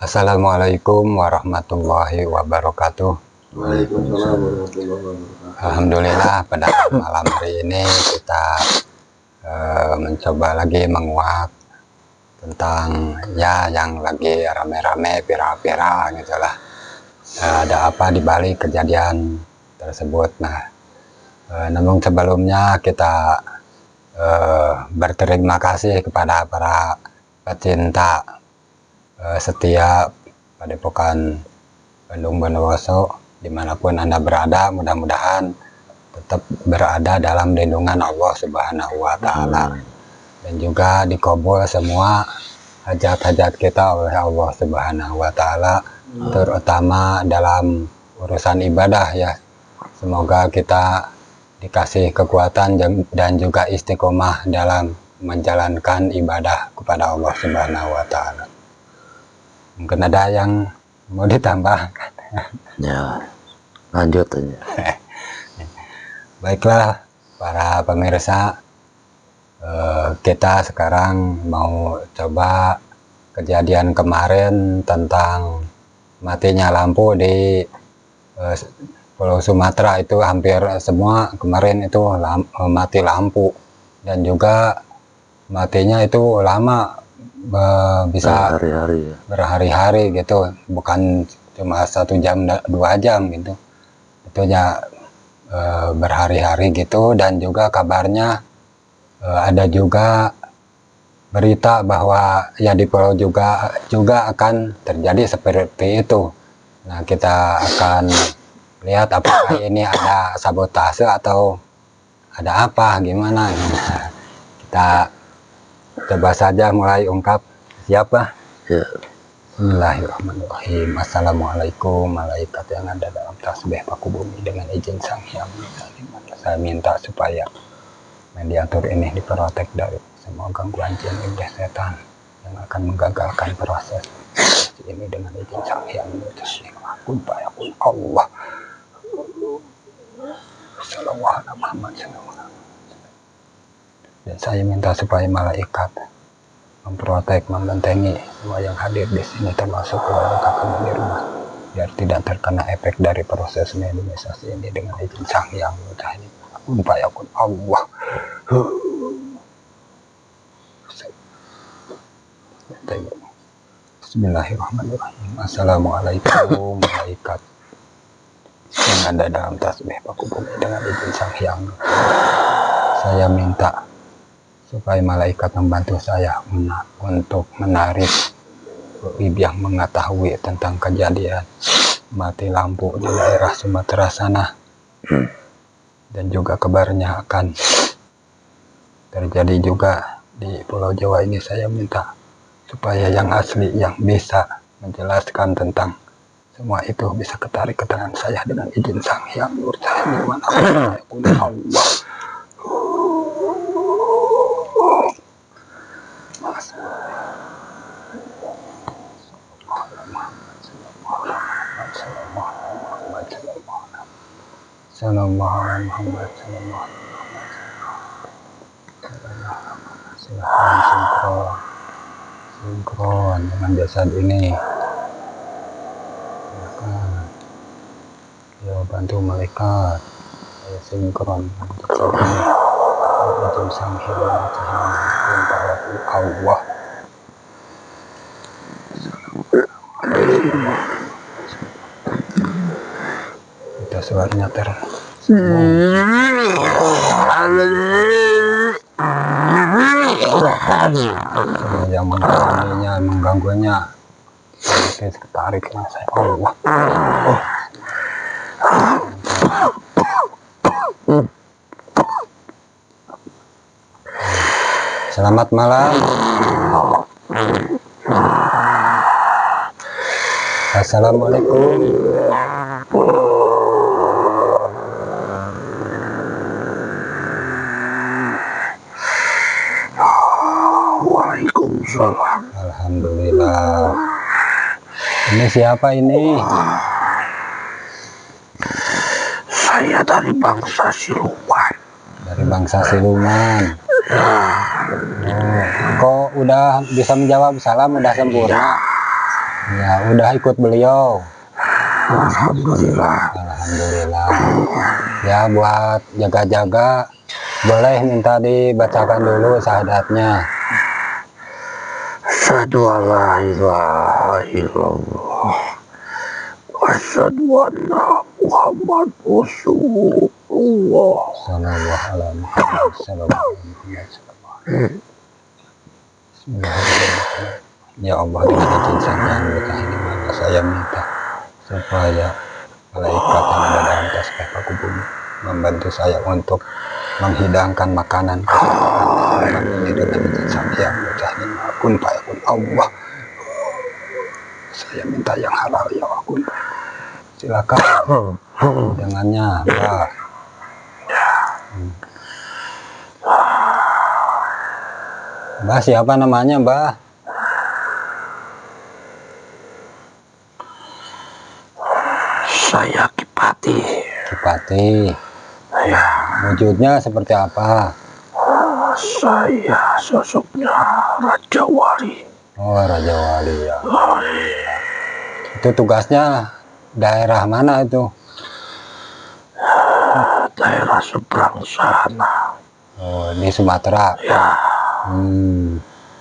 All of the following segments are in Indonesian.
Assalamualaikum warahmatullahi wabarakatuh. Waalaikumsalam warahmatullahi wabarakatuh. Alhamdulillah pada malam hari ini kita mencoba lagi menguak tentang ya yang lagi rame-rame pira-pira gitulah. Ada apa di balik kejadian tersebut. Nah, namun sebelumnya kita berterima kasih kepada para pecinta setiap Padepokan Bandung Bondowoso dimanapun Anda berada, mudah-mudahan tetap berada dalam lindungan Allah Subhanahu wa Ta'ala, dan juga dikabul semua hajat-hajat kita oleh Allah Subhanahu wa Ta'ala, terutama dalam urusan ibadah ya. Semoga kita dikasih kekuatan dan juga istiqomah dalam menjalankan ibadah kepada Allah Subhanahu wa Ta'ala. Mungkin ada yang mau ditambahkan? Ya, lanjut aja. Baiklah para pemirsa, kita sekarang mau coba kejadian kemarin tentang matinya lampu di Pulau Sumatera. Itu hampir semua kemarin itu mati lampu, dan juga matinya itu lama, bisa berhari-hari gitu, bukan cuma 1 jam 2 jam gitu, itu ya berhari-hari gitu. Dan juga kabarnya ada juga berita bahwa ya di pulau juga akan terjadi seperti itu. Nah, kita akan lihat apakah ini ada sabotase atau ada apa gimana. Kita coba saja mulai ungkap. Siapa? Ya. Bismillahirrahmanirrahim. Assalamualaikum malaikat yang ada dalam tasbih paku bumi, dengan izin Sang Hyang saya minta supaya mediator ini diprotek dari semua gangguan jin, iblis, setan yang akan menggagalkan proses ini, dengan izin Sang Hyang Allah. Sallallahu Muhammad sallallahu. Dan saya minta supaya malaikat memprotek, membentengi semua yang hadir di sini, termasuk keluarga kami di rumah, biar tidak terkena efek dari proses mediumisasi ini, dengan izin Sang Yang Mutahid. Umpayakun Allah. Bismillahirrahmanirrahim. Assalamualaikum malaikat yang ada dalam tasbih paku bumi, dengan izin Sang Hyang. Saya minta supaya malaikat membantu saya untuk menarik yang mengetahui tentang kejadian mati lampu di daerah Sumatera sana, dan juga kabarnya akan terjadi juga di Pulau Jawa ini. Saya minta supaya yang asli, yang bisa menjelaskan tentang semua itu, bisa ketarik ke tangan saya, dengan izin Sang Hyang Allah. Silahkan sinkron dengan jasad ini. Silahkan ya, bantu malaikat saya sinkron dengan jasad ini. Izin Sang Hyang Allah. Kita suaranya yang mengganggunya, ketariknya saya Allah. Selamat malam. Assalamualaikum. Waalaikumsalam. Alhamdulillah. Ini siapa ini? Saya dari bangsa Siluman. Dari bangsa Siluman. Oh, kok udah bisa menjawab salam, udah sempurna? Ya, udah ikut beliau. Alhamdulillah. Alhamdulillah. Ya, buat jaga-jaga boleh minta dibacakan dulu syahadatnya. Asyhadu alla ilaha illallah wa asyhadu anna Muhammad Rasulullah. Sallallahu alaihi wasallam. Ya Allah, dengan izin Sang Yang Berkah ini maka saya minta supaya malaikat yang ada dalam tasbih paku bumi membantu saya untuk menghidangkan makanan ini dengan izin Sang Yang Berkah ini kun fayakun Allah. Saya minta yang halal ya akun. Silakan dengannya, Mbah. Mbah, siapa namanya, Mbah? Saya Kipati. Kipati. Ya, Wujudnya seperti apa? saya sosoknya Raja Wali. Oh, Raja Wali ya. Itu tugasnya daerah mana itu? Daerah seberang sana. Oh, di Sumatera. Ya,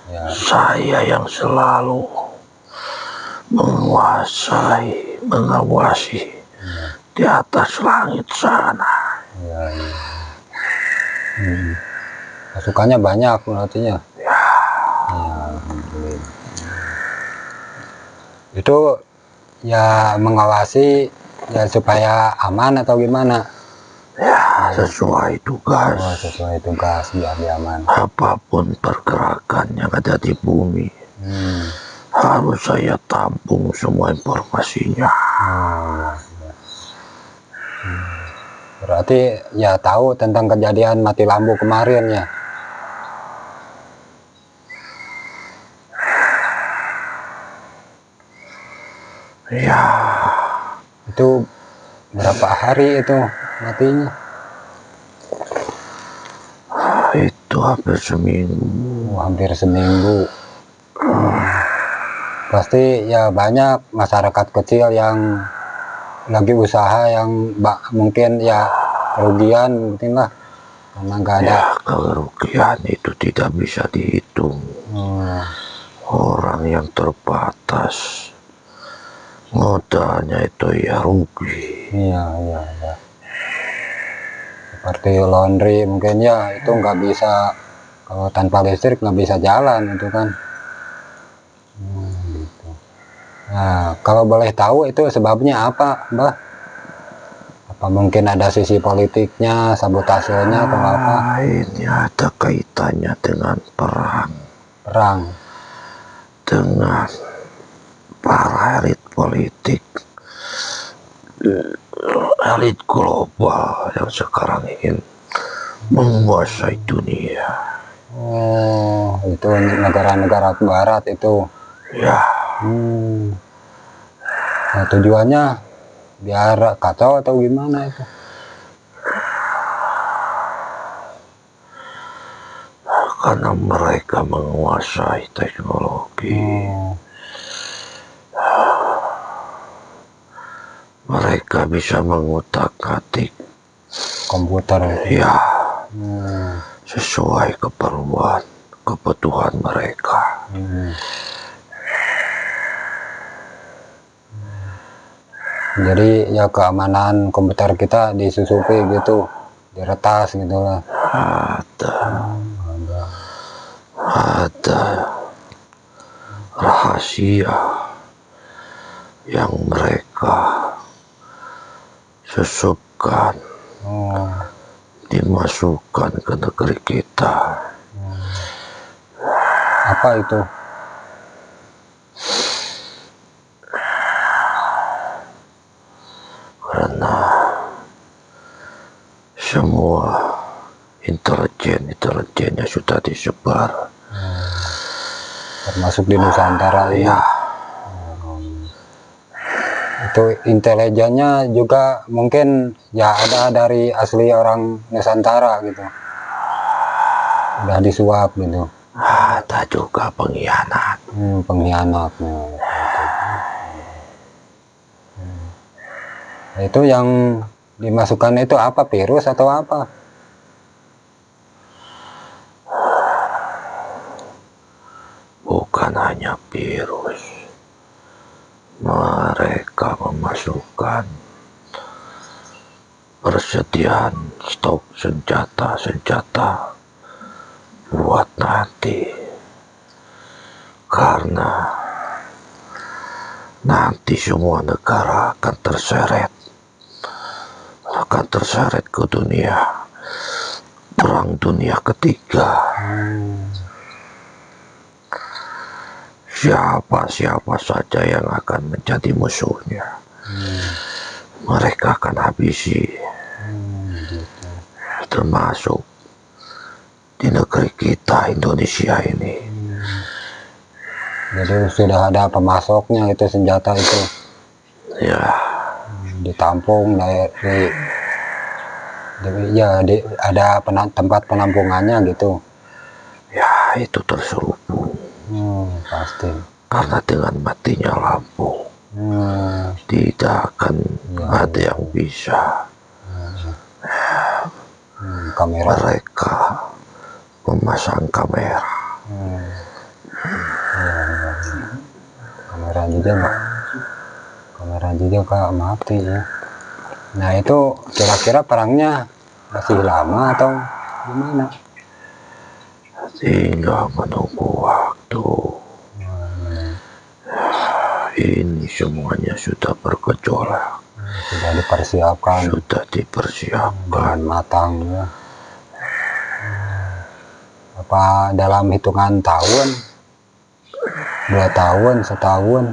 Ya. saya yang selalu menguasai, mengawasi di atas langit sana. Ya, ya. Pasukannya banyak berarti ya. Ya, alhamdulillah. Itu ya mengawasi ya supaya aman atau gimana? Ya, sesuai tugas. Oh, sesuai tugas biar dia aman. Apapun pergerakan yang ada di bumi, harus saya tampung semua informasinya. Oh, ya. Berarti ya tahu tentang kejadian mati lampu kemarin ya. Ya, Itu berapa hari itu matinya? itu hampir seminggu. Oh, hampir seminggu. Pasti ya banyak masyarakat kecil yang lagi usaha yang mungkin ya kerugian mungkin lah karena nggak ada. Ya, kerugian itu tidak bisa dihitung. Orang yang terbatas, modalnya itu ya rugi. Iya, iya, iya. Seperti laundry mungkin ya itu nggak bisa, kalau tanpa listrik nggak bisa jalan itu kan. Gitu. Nah, kalau boleh tahu itu sebabnya apa, Mbah? Apa mungkin ada sisi politiknya, sabotasenya atau apa? Ini ada kaitannya dengan perang. Perang. Dengan para elit politik, elit global yang sekarang ingin menguasai dunia. Oh, itu negara-negara barat itu. Ya, Nah, tujuannya biar kacau atau gimana itu? karena mereka menguasai teknologi. Mereka bisa mengutak-atik Komputer itu. ya, sesuai kebutuhan mereka. Jadi ya keamanan komputer kita disusupi gitu, diretas gitu lah. Ada rahasia yang mereka susupkan, dimasukkan ke negeri kita. Apa itu? Karena semua intelijennya sudah disebar, termasuk di Nusantara ini. ya. Itu intelijennya juga mungkin ya ada dari asli orang Nusantara gitu, udah disuap gitu. Ada juga pengkhianat. Pengkhianatnya gitu. Itu yang dimasukkan itu apa, virus atau apa? Bukan hanya virus, mereka memasukkan persediaan stok senjata-senjata buat nanti, karena nanti semua negara akan terseret ke perang dunia ketiga. Siapa saja yang akan menjadi musuhnya, mereka akan habisi, termasuk di negeri kita Indonesia ini. Jadi sudah ada pemasoknya itu senjata itu Ya, ditampung ada tempat penampungannya gitu. ya itu terselubung. Pasti. Karena dengan matinya lampu, tidak akan ada yang bisa. Mereka memasang kamera. Kamera juga Kak mati ya. Nah itu kira-kira perangnya masih lama atau gimana? Tinggal menunggu waktu. Ini semuanya sudah bergejolak, sudah dipersiapkan dengan matang ya. Apa dalam hitungan tahun, 2 tahun, setahun?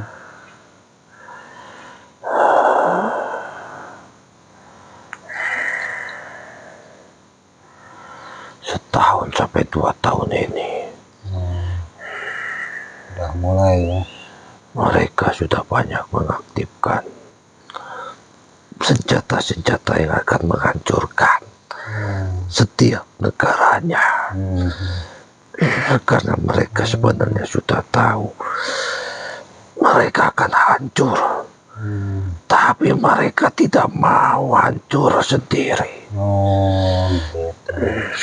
Setahun sampai 2 tahun ini. Udah mulai ya. Mereka sudah banyak mengaktifkan senjata-senjata yang akan menghancurkan setiap negaranya. Karena mereka sebenarnya sudah tahu mereka akan hancur, tapi mereka tidak mau hancur sendiri.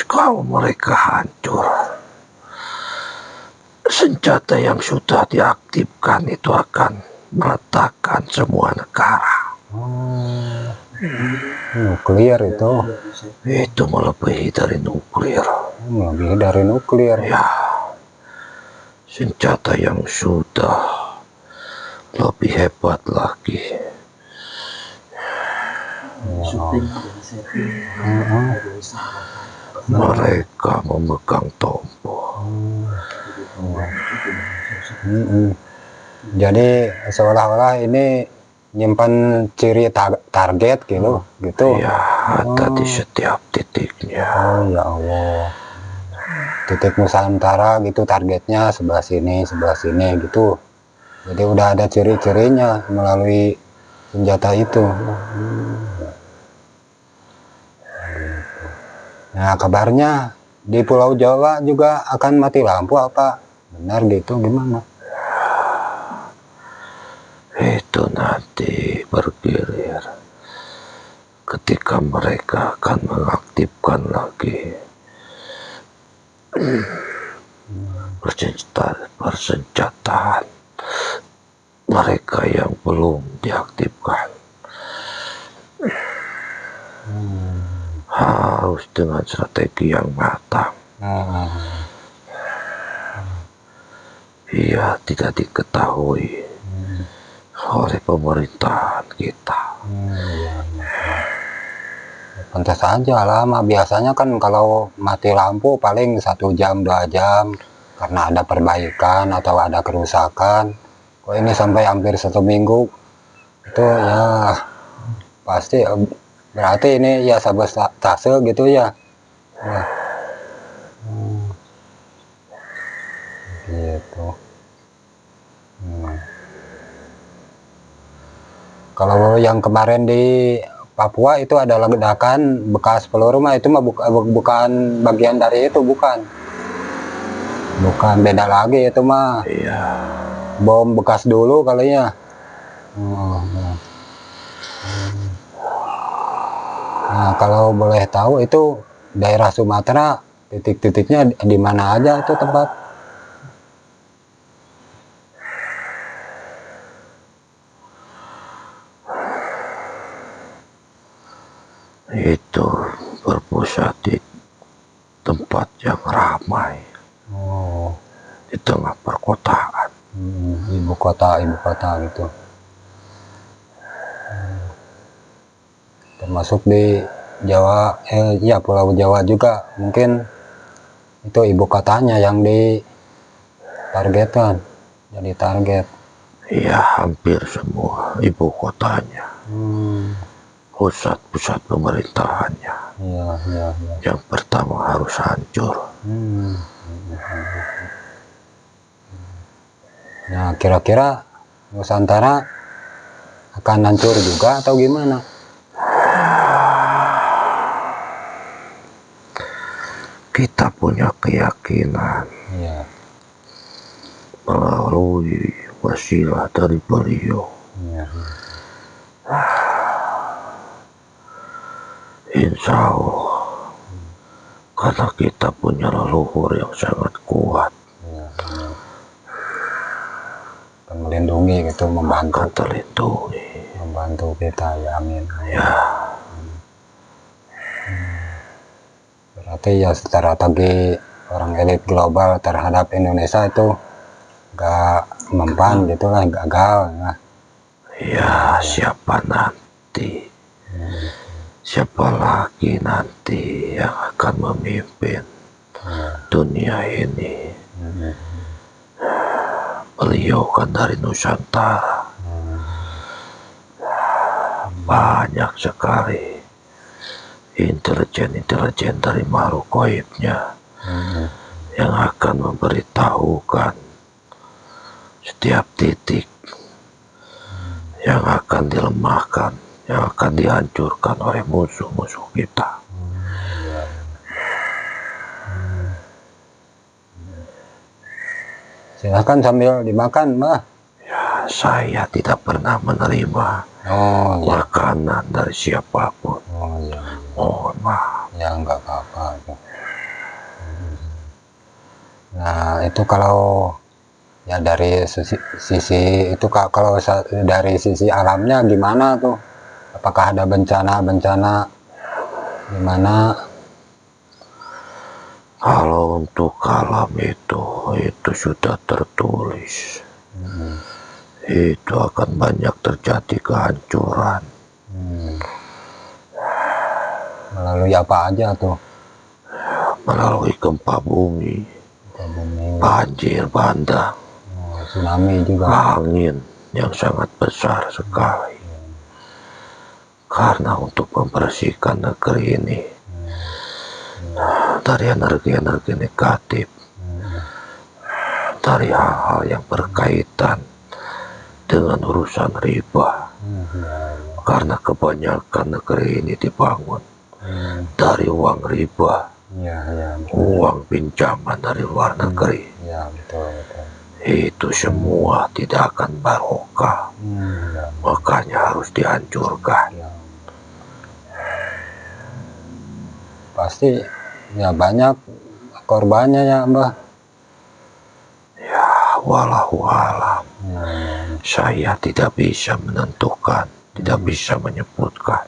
Kalau mereka hancur, senjata yang sudah diaktifkan itu akan meletakkan semua negara. Nuklir itu Melebihi dari nuklir. Ya, senjata yang sudah lebih hebat lagi. Mereka memegang tombol. Jadi seolah-olah ini nyimpan ciri target gitu. Ya, ada di setiap titiknya. Ya Allah. Titik Nusantara gitu targetnya sebelah sini gitu. Jadi udah ada ciri-cirinya melalui senjata itu. Nah kabarnya di Pulau Jawa juga akan mati lampu apa? Benar gitu gimana? Itu nanti bergilir ketika mereka akan mengaktifkan lagi persenjataan mereka yang belum diaktifkan. Harus dengan strategi yang matang. Ia tidak diketahui oleh pemerintahan kita. Pantas saja lama, biasanya kan kalau mati lampu paling 1 jam 2 jam karena ada perbaikan atau ada kerusakan. Kok ini sampai hampir 1 minggu, itu ya pasti berarti ini ya sabotase gitu ya. Gitu. Kalau yang kemarin di Papua itu ada ledakan bekas peluru mah itu mah bukan bagian dari itu, bukan beda lagi itu mah. Iya. Bom bekas dulu kali ya. Nah, kalau boleh tahu itu daerah Sumatera titik-titiknya di mana aja itu tempat? Itu berpusat di tempat yang ramai, di tengah perkotaan. Ibu kota gitu. Termasuk di Jawa, ya Pulau Jawa juga mungkin itu ibu kotanya yang ditargetkan, jadi target. Ya, hampir semua ibu kotanya, pusat-pusat pemerintahannya. Iya. Yang pertama harus hancur. Nah, kira-kira Nusantara akan hancur juga atau gimana? Kita punya keyakinan melalui wasilah dari beliau. Insya Allah, karena kita punya leluhur yang sangat kuat, akan melindungi gitu, membantu, akan terlindungi, membantu kita, ya amin. Ya, berarti ya strategi orang elit global terhadap Indonesia itu gak mempan gitulah, gagal ya. Ya, siapa nanti, siapa lagi nanti yang akan memimpin dunia ini? Beliau kan dari Nusantara. Banyak sekali intelijen dari makhluk gaibnya yang akan memberitahukan setiap titik yang akan dilemahkan, yang akan dihancurkan oleh musuh-musuh kita. Silahkan sambil dimakan, Mbah. Ya, saya tidak pernah menerima makanan dari siapapun. Mohon maaf. Ya, nggak apa-apa. Nah, itu kalau ya dari sisi itu, kalau dari sisi alamnya gimana tuh? Apakah ada bencana-bencana gimana? Kalau untuk alam itu sudah tertulis. Itu akan banyak terjadi kehancuran. Melalui apa aja tuh? Melalui gempa bumi, banjir bandang, tsunami juga, angin yang sangat besar sekali. Karena untuk membersihkan negeri ini dari energi-energi negatif, dari hal-hal yang berkaitan dengan urusan riba. Karena kebanyakan negeri ini dibangun dari uang riba, uang pinjaman dari luar negeri. Itu semua tidak akan barokah. Makanya harus dihancurkan. Pasti ya banyak korbannya ya, Mbah. Ya, wallahu alam. Saya tidak bisa menentukan, tidak bisa menyebutkan.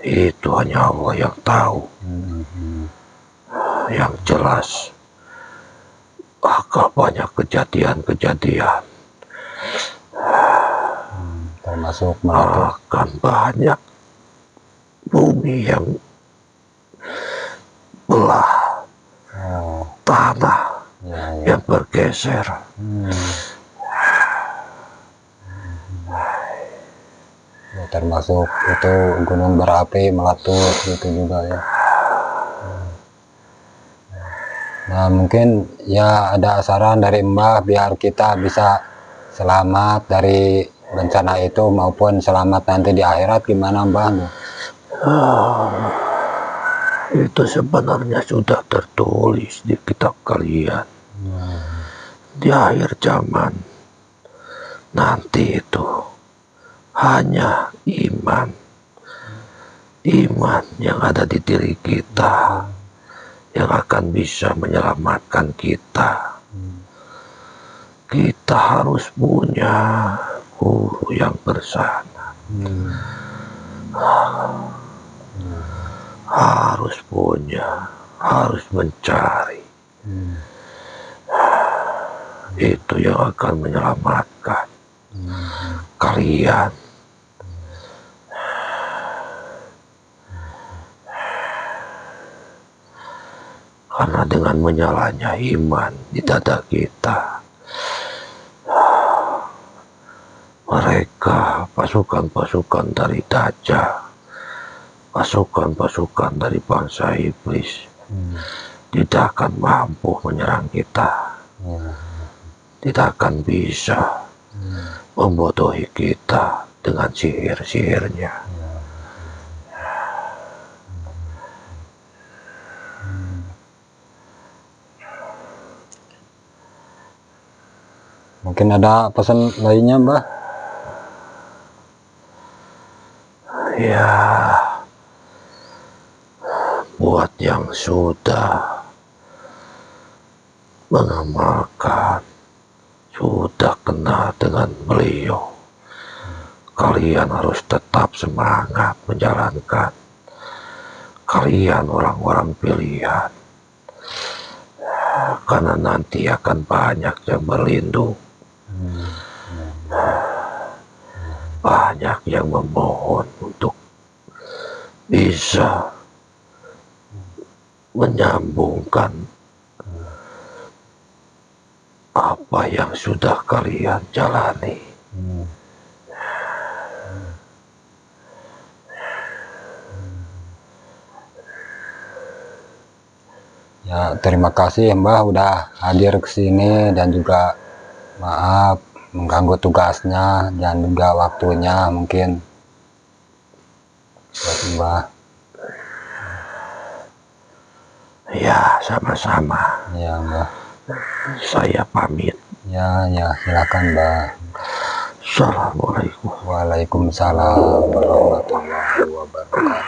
Itu hanya Allah yang tahu. Yang jelas akan banyak kejadian-kejadian, termasuk akan banyak bumi yang belah, tanah yang bergeser. Ya, termasuk itu gunung berapi meletus gitu juga ya. Nah, mungkin ya ada saran dari Mbah biar kita bisa selamat dari bencana itu maupun selamat nanti di akhirat, gimana Mbah? Itu sebenarnya sudah tertulis di kitab kalian. Di akhir zaman nanti itu hanya iman iman yang ada di diri kita yang akan bisa menyelamatkan kita. Kita harus punya guru yang bersama. Harus mencari. Itu yang akan menyelamatkan kalian. Karena dengan menyalanya iman di dada kita, mereka, pasukan-pasukan dari Dajjal, pasukan-pasukan dari bangsa iblis, tidak akan mampu menyerang kita, tidak akan bisa membodohi kita dengan sihir-sihirnya. Mungkin ada pesan lainnya, Mbah? Ya, buat yang sudah mengamalkan, sudah kenal dengan beliau, kalian harus tetap semangat menjalankan. Kalian orang-orang pilihan, karena nanti akan banyak yang berlindung, banyak yang memohon untuk bisa menyambungkan apa yang sudah kalian jalani. Ya, terima kasih Mbah udah hadir ke sini, dan juga maaf mengganggu tugasnya dan juga waktunya mungkin buat Mbah. Ya, sama-sama. Ya, Mbah. Saya pamit. Ya, silakan, Mbah. Assalamualaikum. Waalaikumsalam warahmatullahi wabarakatuh.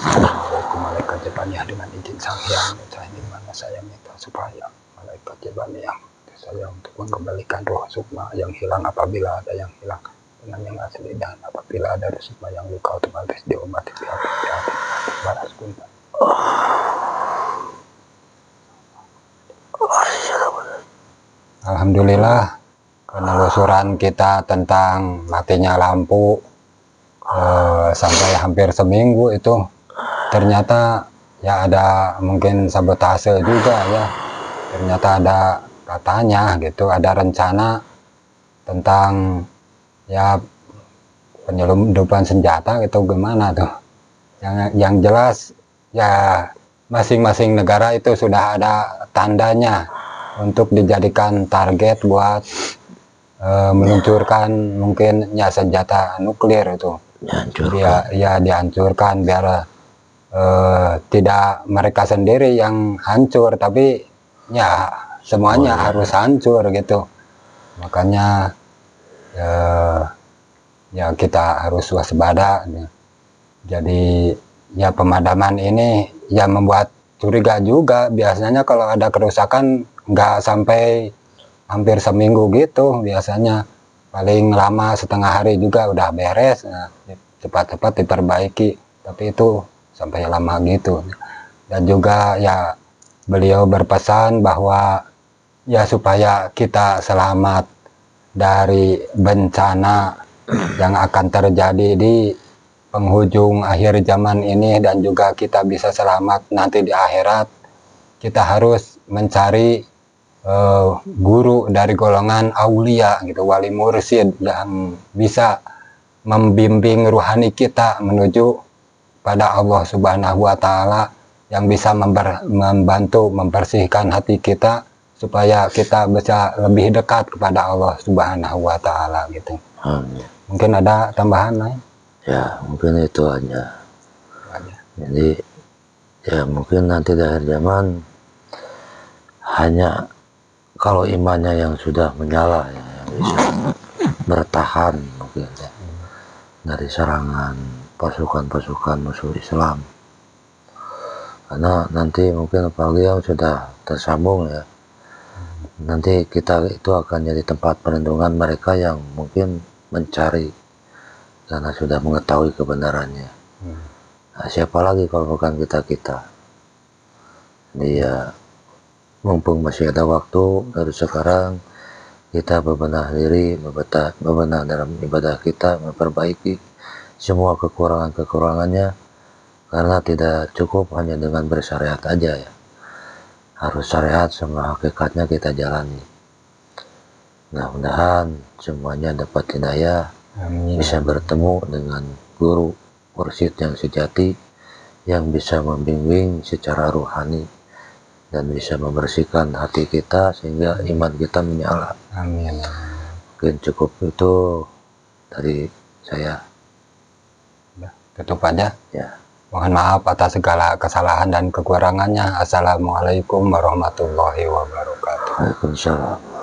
Assalamualaikum malaikat Jabaniah, dengan izin Sang Hyang Di mana saya minta supaya malaikat Jabaniah saya untuk mengembalikan roh sukma yang hilang apabila ada yang hilang dengan yang asli, dan apabila ada roh sukma yang luka otomatis diobati pihak-pihak balas kunta. Alhamdulillah, penelusuran kita tentang matinya lampu sampai hampir seminggu itu ternyata ya ada mungkin sabotase juga ya. Ternyata ada katanya gitu, ada rencana tentang ya penyelundupan senjata gitu, gimana tuh. Yang jelas ya masing-masing negara itu sudah ada tandanya untuk dijadikan target buat meluncurkan mungkin ya senjata nuklir itu. Ya dihancurkan biar tidak mereka sendiri yang hancur, tapi ya semuanya harus hancur gitu. Makanya ya kita harus waspada. Jadi ya pemadaman ini ya membuat curiga juga. Biasanya kalau ada kerusakan nggak sampai hampir seminggu gitu, biasanya paling lama setengah hari juga udah beres. Nah, cepat-cepat diperbaiki, tapi itu sampai lama gitu. Dan juga ya beliau berpesan bahwa ya supaya kita selamat dari bencana yang akan terjadi di penghujung akhir zaman ini, dan juga kita bisa selamat nanti di akhirat, kita harus mencari guru dari golongan aulia gitu, wali mursyid yang bisa membimbing ruhani kita menuju pada Allah Subhanahu wa Ta'ala, yang bisa membantu membersihkan hati kita supaya kita bisa lebih dekat kepada Allah Subhanahu wa Ta'ala gitu. Mungkin ada tambahan lain? Ya, mungkin itu aja. Jadi ya mungkin nanti di akhir zaman hanya kalau imannya yang sudah menyala ya, yang bisa bertahan mungkin ya. dari serangan pasukan-pasukan musuh Islam. Karena nanti mungkin apalagi yang sudah tersambung ya, nanti kita itu akan jadi tempat perlindungan mereka yang mungkin mencari karena sudah mengetahui kebenarannya. Nah, siapa lagi kalau bukan kita-kita. Dia mumpung masih ada waktu dari sekarang, kita bebenah diri, bebenah dalam ibadah kita, memperbaiki semua kekurangan-kekurangannya, karena tidak cukup hanya dengan bersyariat aja ya, harus syariat sama hakikatnya kita jalani. Mudah-mudahan semuanya dapat hidayah, bisa bertemu dengan guru mursyid yang sejati, yang bisa membimbing secara ruhani dan bisa membersihkan hati kita sehingga iman kita menyala. Amin. Mungkin cukup itu dari saya. Tutup aja Ya. Mohon maaf atas segala kesalahan dan kekurangannya. Assalamualaikum warahmatullahi wabarakatuh. Waalaikumsalam.